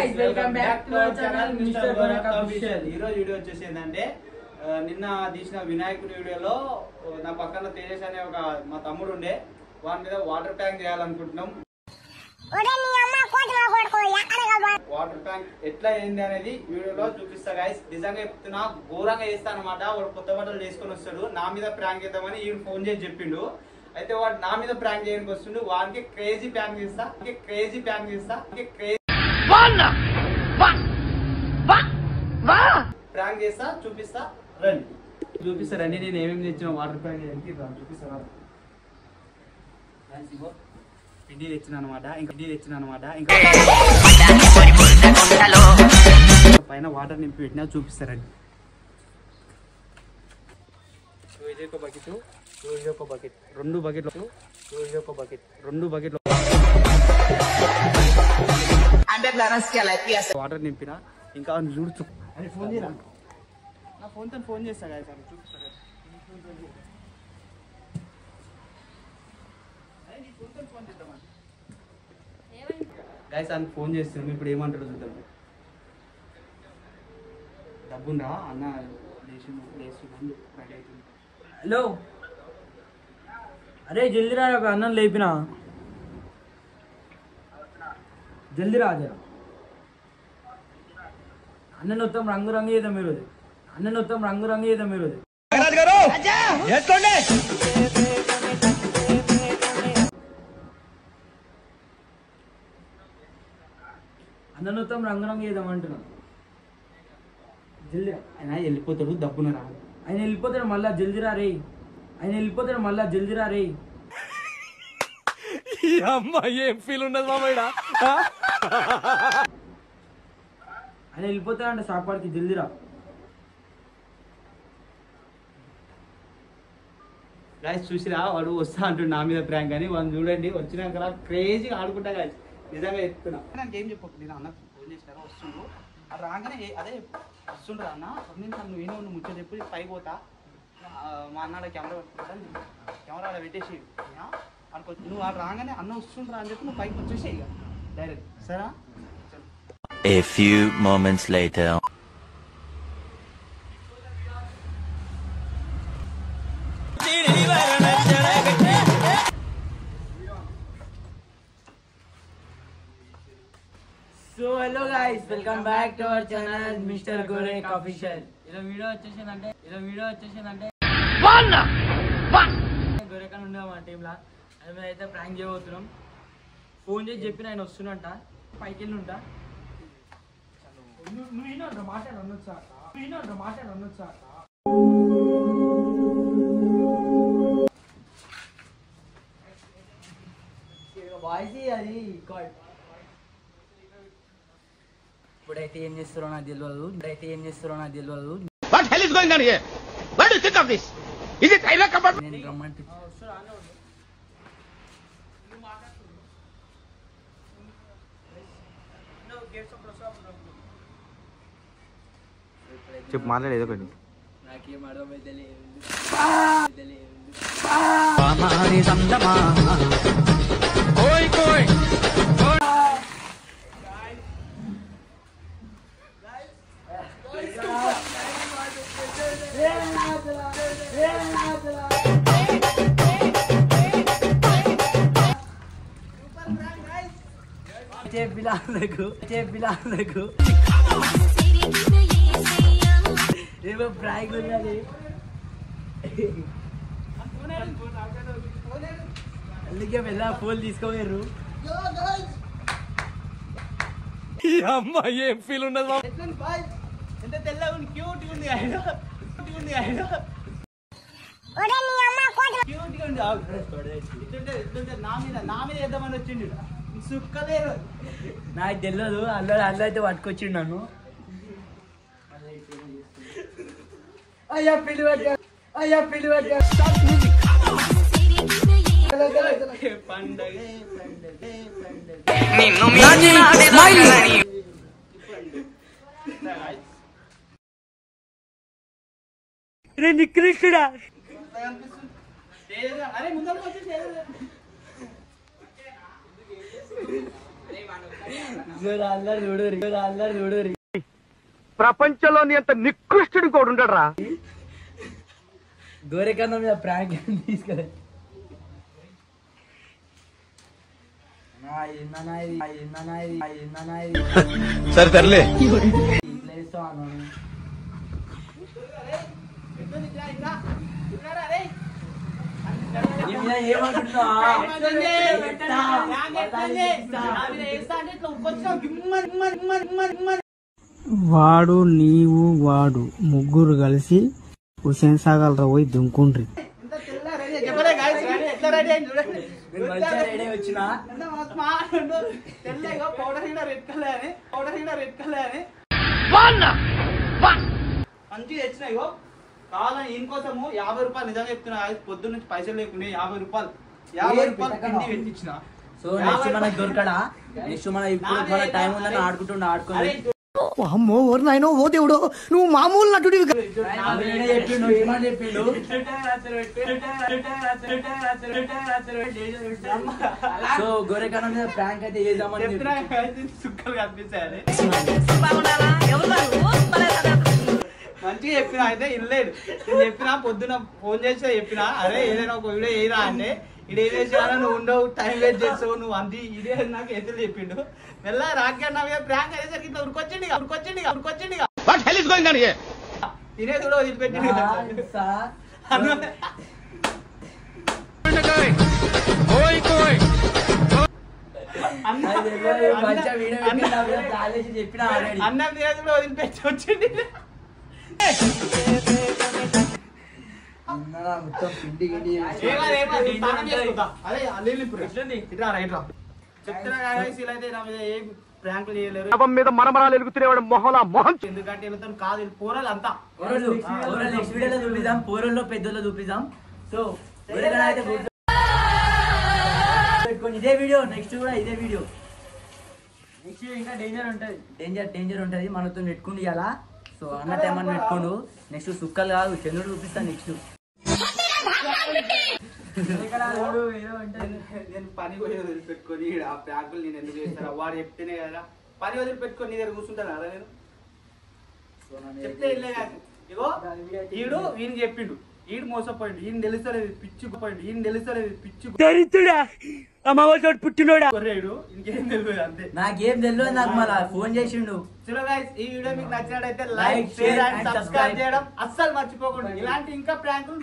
guys, welcome back to our channel Mr. Gorak Official. ఈ రోజు video వచ్చేసి ఏంటంటే నిన్న తీసిన వినాయకుడి వీడియోలో నా పక్కన తేజస్ అనే ఒక మా తమ్ముడు ఉండే వాని మీద వాటర్ ట్యాంక్ చేయాలనుకుంటున్నాం. వాటర్ ట్యాంక్ ఎట్లా అయింది అనేది వీడియోలో చూపిస్తా గైస్. నిజంగా చెప్తున్నా, ఘోరంగా చేస్తా అనమాట. వాడు కొత్త బట్టలు చేసుకొని వస్తాడు, నా మీద ప్రాంక్ చేద్దామని ఈ ఫోన్ చేసి చెప్పిండు. అయితే వాడు నా మీద ప్రాంక్ చేయడానికి వస్తుండు. వాడికి క్రేజీ ప్రాంక్ చేస్తా, ప్రాంక్ చేస్తా, చూపిస్తారండి నేను ఏమేమి తెచ్చిన వాటర్ ప్రాంక్ చేయడానికి. చూపిస్తా పిండి తెచ్చిన అనమాట. ఇంకా పైన వాటర్ నింపి పెట్టినా చూపిస్తారండి. ఇది ఒక బకెట్, రెండు బకెట్లు వాటర్ నింపిన. ఇంకా చూడు, అది ఫోన్ చేయరా, నా ఫోన్తో ఫోన్ చేస్తా కదా సార్, చూపిస్తారా గైస్. అని ఫోన్ చేస్తున్నాం, ఇప్పుడు ఏమంటాడు చూద్దాం. డబ్బుందా అన్న, హలో, అరే జల్దీ రా, అన్నం లేపినా, జల్దీ రా. అన్న మొత్తం రంగు చేద్దాం ఈరోజు, అన్న మొత్తం రంగు చేద్దాం అంటున్నా. జల్దీ ఆయన వెళ్ళిపోతాడు, దబ్బున రా. ఆయన వెళ్ళిపోతాడు మళ్ళా, జల్దీ రా రే. ఏం ఫీల్ ఉన్నది మామయ్య. ఆయన వెళ్ళిపోతాడంట సాపాడికి, జల్దీ రా. గాయస్ చూసిరా, వాడు వస్తా అంటుండు నా మీద ప్రాంక్ అని. వాడిని చూడండి, వచ్చినాక క్రేజీగా ఆడుకుంటా గాయస్. నిజంగా చెప్తున్నా, నాకు ఏం చెప్పకు. నేను అన్న ఫోన్ చేసినారా, వస్తుండ్రు అది రాగానే అదే వస్తుండ్రు అన్న, నువ్వు ఏమో నువ్వు ముచ్చట చెప్పి పైకి పోతా. మా అన్నాడ కెమెరా పెట్టేసి అనుకోవచ్చు. నువ్వు వాడు రాగానే అన్న వస్తుండ్రా అని చెప్పి నువ్వు పైకి వచ్చేసి ఇక డైరెక్ట్, సరేనా? A few moments later. So hello guys, welcome back to our channel mister Gorek official. ఇలా వీడియో వచ్చేసిందంటే గోరెక్ అని ఉండే మా టీంలా. అది మీద అయితే ప్రాంక్ చేయబోతున్నాం. ఫోన్ చేసి చెప్పిన ఆయన వస్తున్నట్ట, పైకి వెళ్ళి ఉంటా. నువ్వు మాట్లాడొచ్చా వాయిస్ అది. ఇప్పుడైతే ఏం చేస్తారో నాకు తెలియదు. What hell is going on here? What do you think of this? Is it trailer compartment? నేను రమ్మంటే చెప్పు, మాట్లాడేది ఒకటి. నాకేం అర్థమైతే లేదు. చెప్పిలాలకు ఏమో ప్రాంక్ ఉన్నది. అందుకే వెళ్ళా ఫోన్ తీసుకోలేరు. ఏం ఫీల్ ఉన్నది. ఎంత తెల్లగా ఉంది, క్యూట్ ఉంది ఆయన. నా మీద వేద్దామని వచ్చిండు, సుక్కలేరు. నాకు తెలియదు, అల్లు అయితే పట్టుకొచ్చిండు నన్ను. అయ్యా పిల్లి పట్ట నికృష్టుడా. అరే ముందర చూడు ప్రపంచంలోని అంత నికృష్టుడు కూడా ఉండడరా. గోరెకన్నా మీద ప్రాంక్ తీసుకెళ్ళి సరే తరలే. వాడు నీవు వాడు ముగ్గురు కలిసి హుసేన్ సాగర్ రా పోయి దుంకుండ్రి. మంచిగా తెచ్చినాయో కావాలని ఈయనకోసము 50 రూపాయలు నిజంగా చెప్తున్నా. పొద్దున్న నుంచి పైసలు లేకుండా 50 రూపాయలు పిండి పెట్టించిన. సో నెక్స్ట్ మనకు దొరకడా? నెక్స్ట్ మన ఇప్పుడు మన టైం ఉందని ఆడుకోండి. అమ్మో ఓరు నాయనో ఓ దేవుడో నువ్వు మామూలు నటుడివి. సో గోరెకన్నా మీద ప్రాంక్ అయితే చేద్దామని సుక్కలు కనిపించాలి. మంచిగా చెప్పిన అయితే ఇల్లేడు. నేను చెప్పినా పొద్దున ఫోన్ చేస్తే చెప్పినా అరే ఏదైనా ఒక వీడియో ఏదా అంటే ఇది ఏం చేసినా నువ్వు ఉండవు, టైం వేస్ట్ చేస్తావు, నువ్వు అంది ఇదే నాకు ఎదురు చెప్పిండు. మెల్ల రాకెట్ నా మీద ప్రాంక్ అయ్యేసరికి ఇట్లా ఉరికొచ్చిండి. What hell is going on here? తినేది కూడా వదిలిపెట్టిండు. చెప్పిన అన్నం తినేది కూడా వదిలిపెట్టి వచ్చింది. మొత్తం పిండి గిండి చెప్తున్నా అయితే నా మీద ఏ ప్రాంకులు చేయలేరు. శవం మీద మరమరాలు ఎలుగుతున్నవాడు మొహలా మొహం. ఎందుకంటే వెళ్తాను కాదు పోరాలు అంతా నెక్స్ట్ వీడియోలో చూపిద్దాం. పోరల్లో పెద్దలో చూపిద్దాం. సో అయితే పెట్టుకోండి ఇదే వీడియో. నెక్స్ట్ కూడా ఇదే వీడియో. నెక్స్ట్ ఇంకా డేంజర్ ఉంటుంది. మనతో పెట్టుకుని ఇలా. సో అన్న టైం అని పెట్టుకోండు. నెక్స్ట్ సుక్కలు కాదు చంద్రుడు చూపిస్తాను. నెక్స్ట్ నేను పని పోయి వదిలిపెట్టుకొని ఆ ప్రాంకులు నేను ఎందుకు చేస్తాను? వాడు చెప్తేనే కదా పని వదిలిపెట్టుకొని నీ దగ్గర కూర్చుంటాను కదా నేను చెప్తే వెళ్ళే కాదు. ఇగో ఈయన చెప్పిండు, ఈడు మోసపోయిండు, ఈయన తెలుస్తలేదు పిచ్చి పుట్టినోడా కొర్రేడు. ఇంకేం తెలియదు అంతే. నాకేం తెలియదు. నాకు మళ్ళీ ఫోన్ చేసిండు. చలో గైస్ ఈ వీడియో మీకు నచ్చినట్టయితే లైక్, షేర్ అండ్ సబ్స్క్రైబ్ చేయడం అస్సలు మర్చిపోకండి. ఇలాంటి ఇంకా ప్రాంకులు